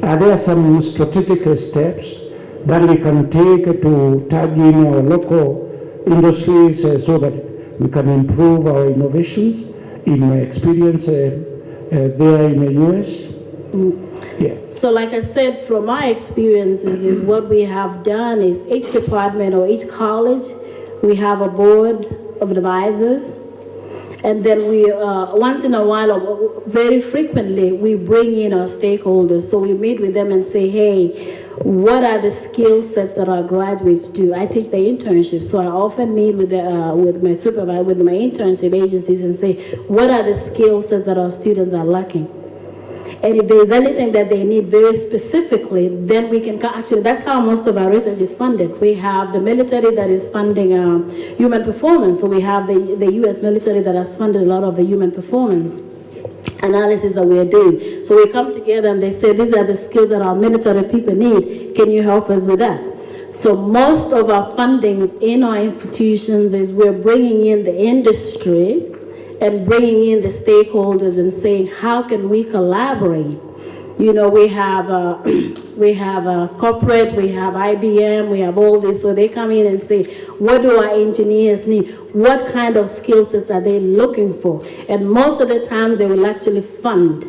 Are there some strategic steps that we can take to tag in our local industries so that we can improve our innovations in my experience there in the US? Yes. So like I said, from my experiences, is what we have done is each department or each college, we have a board of advisors. And then we, once in a while, or very frequently, we bring in our stakeholders. So we meet with them and say, hey, what are the skill sets that our graduates do? I teach the internship, so I often meet with my supervisor, with my internship agencies, and say, what are the skill sets that our students are lacking? And if there's anything that they need very specifically, then we can actually, that's how most of our research is funded. We have the military that is funding human performance. So we have the US military that has funded a lot of the human performance analysis that we are doing. So we come together and they say, these are the skills that our military people need. Can you help us with that? So most of our fundings in our institutions is we're bringing in the industry and bringing in the stakeholders and saying, how can we collaborate? You know, we have corporate, we have IBM, we have all this. So they come in and say, what do our engineers need? What kind of skill sets are they looking for? And most of the times they will actually fund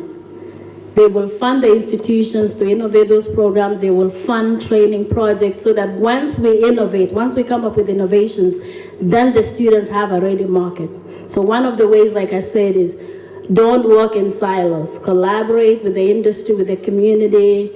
They will fund the institutions to innovate those programs. They will fund training projects so that once we innovate, once we come up with innovations, then the students have a ready market. So one of the ways, like I said, is don't work in silos. Collaborate with the industry, with the community,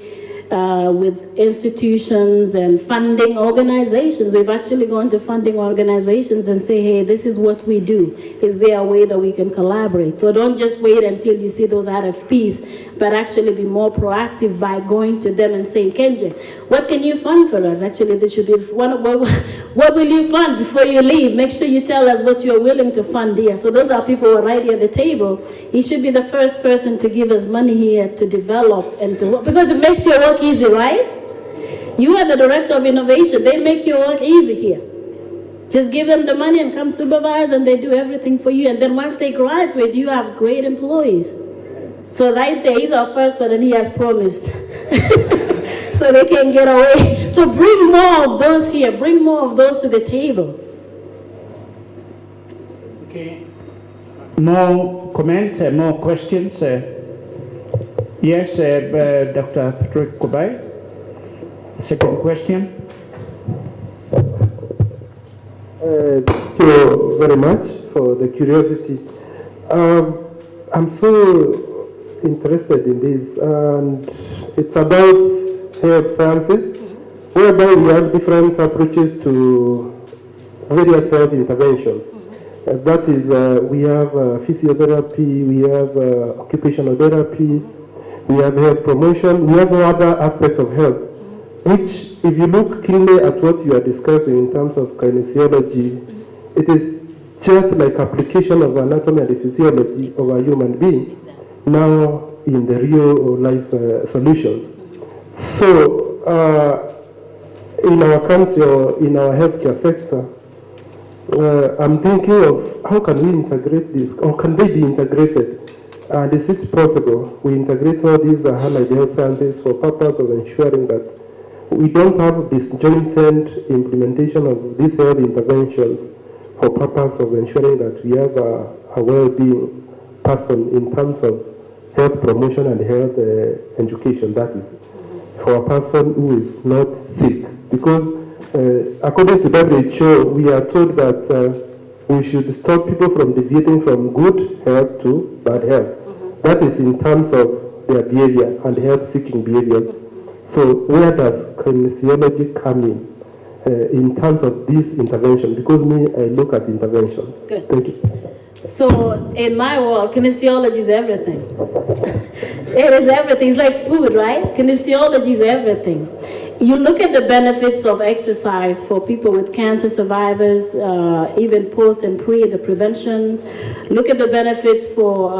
with institutions and funding organizations. We've actually gone to funding organizations and say, hey, this is what we do. Is there a way that we can collaborate? So don't just wait until you see those RFPs, but actually be more proactive by going to them and saying, Kenji, what can you fund for us? Actually, this should be what will you fund before you leave? Make sure you tell us what you're willing to fund here. So those are people who are right here at the table. He should be the first person to give us money here to develop and to work, because it makes your work easy, right? You are the director of innovation. They make your work easy here. Just give them the money and come supervise, and they do everything for you. And then once they graduate, you have great employees. So right there, he's our first one, and he has promised. So they can get away. So bring more of those here. Bring more of those to the table. Okay. More comments, more questions? Yes, Dr. Patrick Kubai. Second question. Thank you very much for the curiosity. I'm so interested in this, and it's about health sciences, whereby we have different approaches to various health interventions. That is, we have physiotherapy, we have occupational therapy, we have health promotion, we have other aspects of health, which, if you look keenly at what you are discussing in terms of kinesiology, it is just like application of anatomy and the physiology of a human being, now in the real life solutions. So, in our country or in our healthcare sector, I'm thinking of how can we integrate this, or can they be integrated? And is it possible we integrate all these allied health sciences for purpose of ensuring that we don't have disjointed implementation of these health interventions for purpose of ensuring that we have a well-being person in terms of health promotion and health education, that is, for a person who is not sick. Because according to WHO, we are told that we should stop people from deviating from good health to bad health. That is in terms of their behavior and health-seeking behaviors. So where does kinesiology come in terms of this intervention? Because I look at interventions. Good. Thank you. So in my world, kinesiology is everything. It is everything. It's like food, right? Kinesiology is everything. You look at the benefits of exercise for people with cancer survivors, even post and pre, the prevention. Look at the benefits for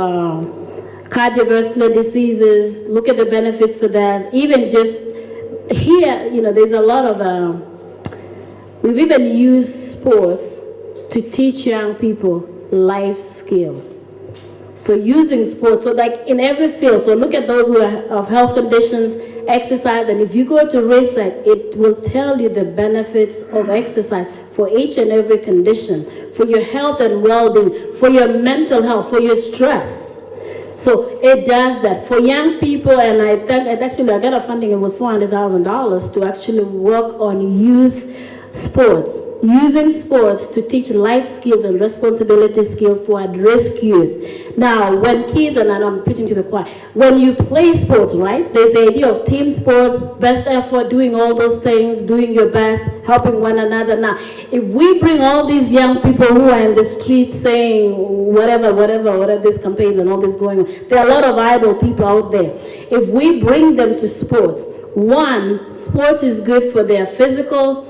cardiovascular diseases. Look at the benefits for that. Even just here, there's a lot of, we've even used sports to teach young people life skills. So using sports, so like in every field, so look at those who have health conditions, exercise, and if you go to research, it will tell you the benefits of exercise for each and every condition, for your health and well-being, for your mental health, for your stress. So it does that. For young people, and I got a funding, it was $400,000 to actually work on youth sports, using sports to teach life skills and responsibility skills for at-risk youth. Now, when kids, and I'm preaching to the choir, when you play sports, right, there's the idea of team sports, best effort, doing all those things, doing your best, helping one another. Now, if we bring all these young people who are in the streets saying whatever these campaigns and all this going on, there are a lot of idle people out there. If we bring them to sports, one, sports is good for their physical,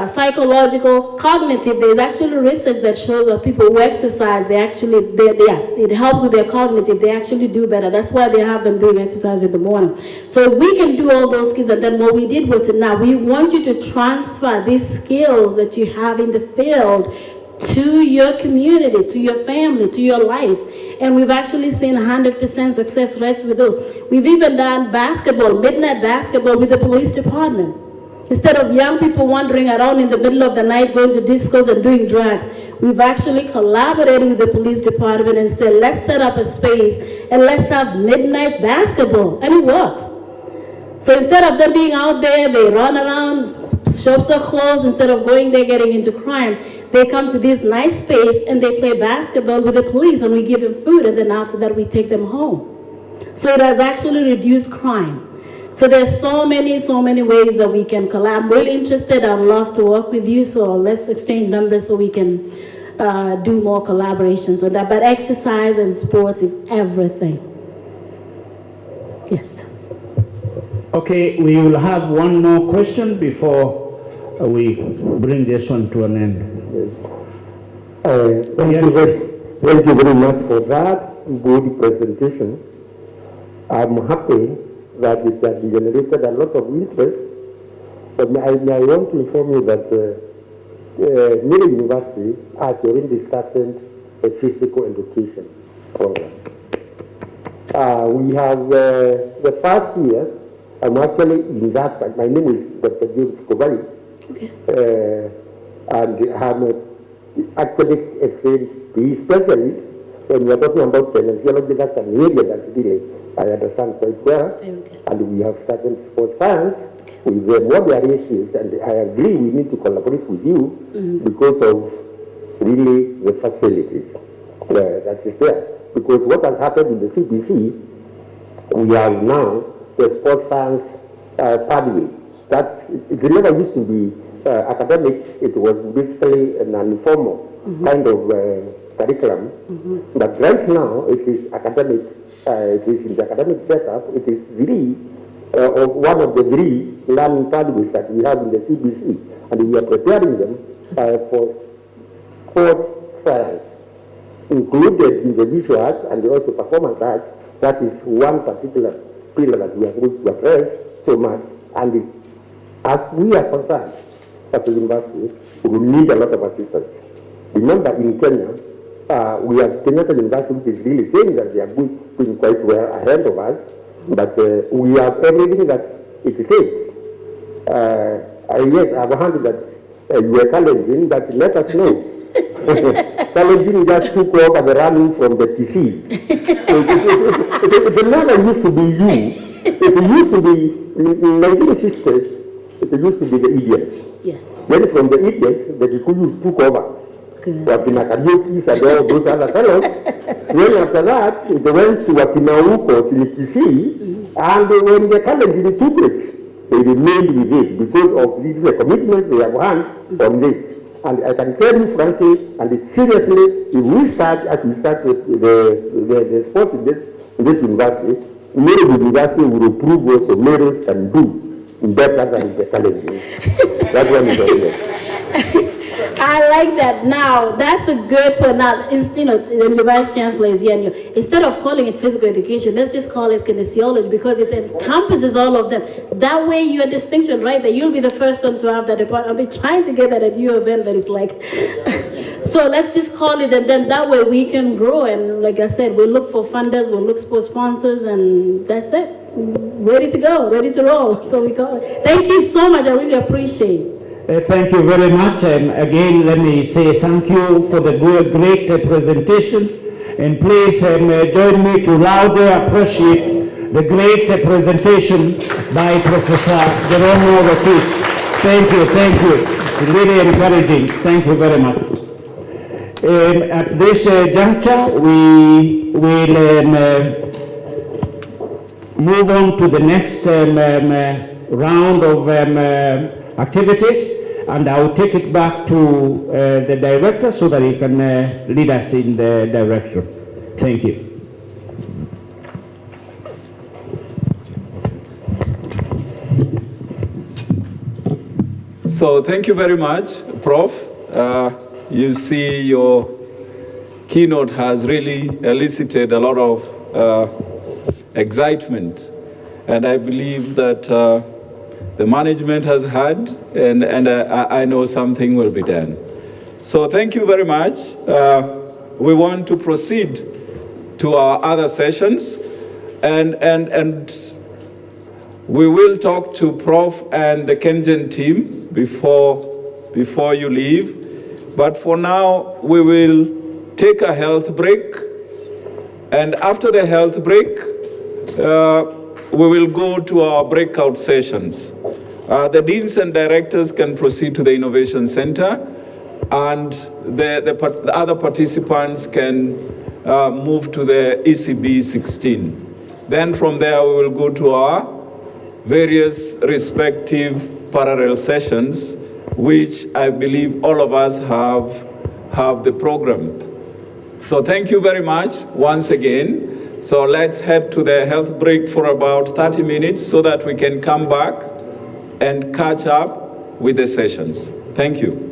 psychological, cognitive. There's actually research that shows that people who exercise, it helps with their cognitive. They actually do better. That's why they have them doing exercise in the morning. So if we can do all those skills, and then what we did was now we want you to transfer these skills that you have in the field to your community, to your family, to your life. And we've actually seen 100% success rates with those. We've even done basketball, midnight basketball with the police department. Instead of young people wandering around in the middle of the night going to discos and doing drugs, we've actually collaborated with the police department and said, let's set up a space and let's have midnight basketball. And it works. So instead of them being out there, they run around, shops are closed, instead of going there getting into crime, they come to this nice space and they play basketball with the police, and we give them food, and then after that we take them home. So it has actually reduced crime. So there's so many ways that we can collab. I'm really interested. I'd love to work with you. So let's exchange numbers so we can do more collaborations on that. But exercise and sports is everything. Yes. Okay, we will have one more question before we bring this one to an end. Thank you very much for that good presentation. I'm happy that it has generated a lot of interest. But I want to inform you that Meru University has already started a physical education program. We have the first year. I'm actually in that. My name is Dr. James Kobali. Okay. And I'm actually a trained PE specialist. When we are talking about kinesiology, that's an area that really I understand quite well. Okay. And we have started sports science with the modern issues, and I agree we need to collaborate with you because of really the facilities that is there. Because what has happened in the CBC, we have now the sports science pathway. That it never used to be academic. It was basically an informal kind of curriculum. But right now it is academic. It is in the academic setup. It is really one of the three learning pathways that we have in the CBC, and we are preparing them for sports science, included in the visual arts and also performance arts. That is one particular pillar that we are going to address so much. And as we are concerned as a university, we will need a lot of assistance. Remember, in Kenya, we have Kenyatta University, which is really saying that they are doing quite well ahead of us, but we have everything that it takes. Yes, I've heard that you are challenging, but let us know. Challenging just took over the running from the TC. It never used to be you. It used to be, in 1960s, it used to be the idiots. Yes. Then from the idiots, the Kikuyus took over. Wakina Kariuki and all those other fellows. Then after that, it went to Wakina Uko, Tinikisi, and when the challenge took it, they remained with it because of the commitment they have had on this. And I can tell you frankly, and seriously, if we start, as we start with the sports in this university, Meru University will improve also Meru can do better than the challenges. That one is okay. I like that. Now, that's a good point. Now, the Vice Chancellor is here. And instead of calling it physical education, let's just call it kinesiology, because it encompasses all of them. That way, your distinction right there, you'll be the first one to have that department. I've been trying to get that at U of N, but it's like, so let's just call it, and then that way we can grow. And like I said, we'll look for funders, we'll look for sponsors, and that's it. Ready to go, ready to roll. So we call it. Thank you so much. I really appreciate it. Thank you very much. Again, let me say thank you for the great presentation. And please join me to loudly appreciate the great presentation by Professor Jerome Rafik. Thank you. It's really encouraging. Thank you very much. At this juncture, we will move on to the next round of activities. And I will take it back to the director so that he can lead us in the direction. Thank you. So thank you very much, Prof. You see, your keynote has really elicited a lot of excitement. And I believe that the management has had, and I know something will be done. So thank you very much. We want to proceed to our other sessions, and We will talk to Prof and the Kengen team before you leave. But for now, we will take a health break. And after the health break, we will go to our breakout sessions. The deans and directors can proceed to the Innovation Center, and the other participants can move to the ECB 16. Then from there, we will go to our various respective parallel sessions, which I believe all of us have the program. So thank you very much once again. So let's head to the health break for about 30 minutes so that we can come back and catch up with the sessions. Thank you.